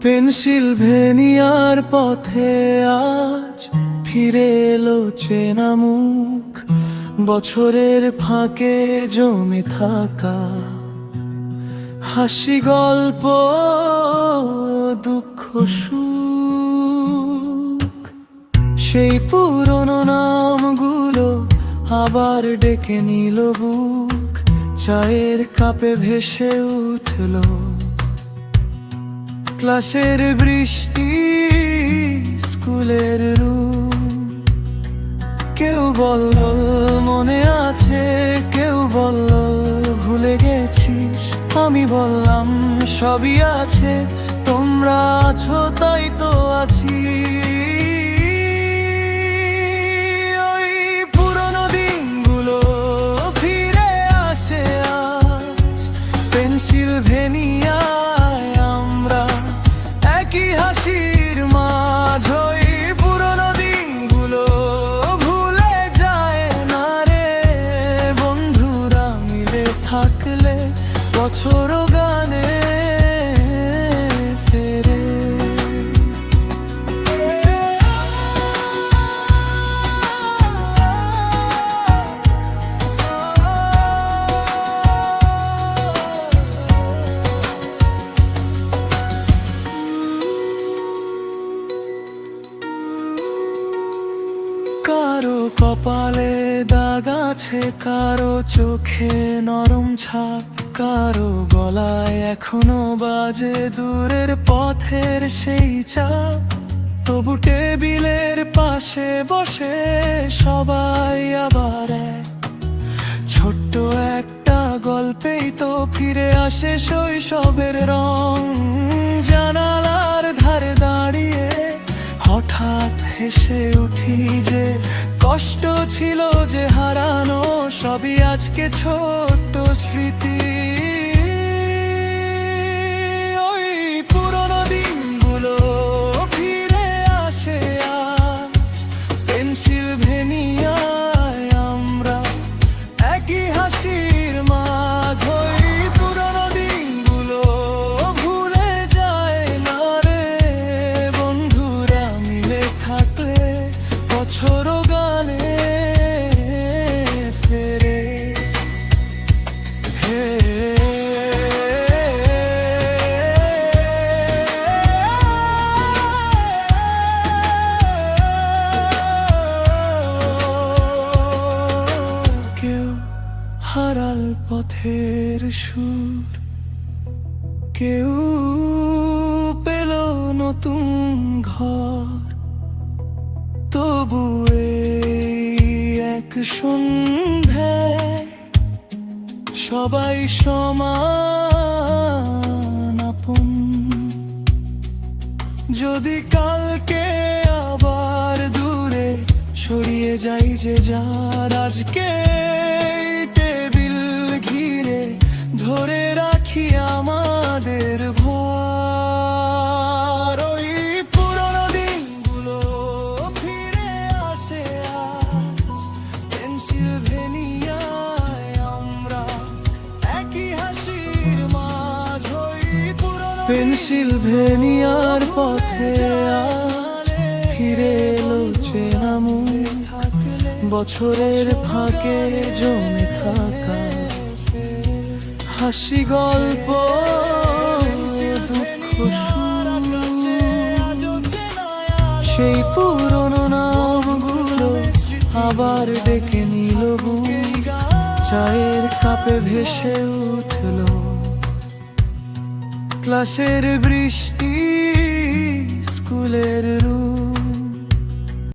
পেনসিলভেনিয়ার পথে আজ ফিরে এলো চেনা মুখ, বছরের ফাঁকে জমে থাকা হাসি, গল্প, দুঃখ, সুখ। সেই পুরনো নামগুলো আবার ডেকে নিল বুক, চায়ের কাপে ভেসে উঠল ক্লাসের বৃষ্টি, স্কুলের রূপ। কেউ বলল মনে আছে, কেউ বলল ভুলে গেছিস। আমি বললাম সবই আছে, তোমরা আছো তাই তো আছি। ওই পুরনো দিনগুলো ফিরে আসে আজ পেনসিলভেনিয়ায়, আমরা একই হাসির মাঝ। ওই পুরনো দিনগুলো ভুলে যায় না রে, বন্ধুরা মিলে থাকলে বছর গানে ফেরে। কারো কপালে দাগ আছে, কারো চোখে নরম ছাপ, কারো গলায় এখনো বাজে দূরের পথের সেই চাপ। তবু টেবিলের পাশে বসে সবাই আবার এক, ছোট্ট একটা গল্পেই তো ফিরে আসে শৈশবের রং। জানালার ধারে দাঁড়িয়ে হঠাৎ হেসে উঠি যে কষ্ট ছিল যে হারানো, সবই আজকে ছোট্ট স্মৃতি। ওই পুরনো দিনগুলো ফিরে আসে আজ পেনসিলভেনিয়ায়, আমরা একই হাসির মাঝ। ওই পুরনো দিনগুলো ভুলে যায় না রে, বন্ধুরা মিলে থাকলে বছর গানে ফেরে। কেউ হারাল পথের সুর, কেউ পেল নতুন ঘর। তবু এই এক সন্ধ্যায় সবাই সমান আপন। যদি কালকে আবার দূরে ছড়িয়ে যাই যে যার, আজকে টেবিল ঘিরে ধরে রাখি আমাদের ভর। ওই পুরনো দিনগুলো ফিরে আসে আজ পেনসিলভেনিয়ায়, আমরা একই হাসির মাঝ। ওই পুরনো পেনসিলভেনিয়ার পথে আজ ফিরে এলো চেনা মুখ, বছরের ফাঁকে জমে থাকা হাসি, গল্প, দুঃখ, সুখ। সেই পুরনো নামগুলো আবার ডেকে নিল বুক, চায়ের কাপে ভেসে উঠল ক্লাসের বৃষ্টি, স্কুলের রূপ।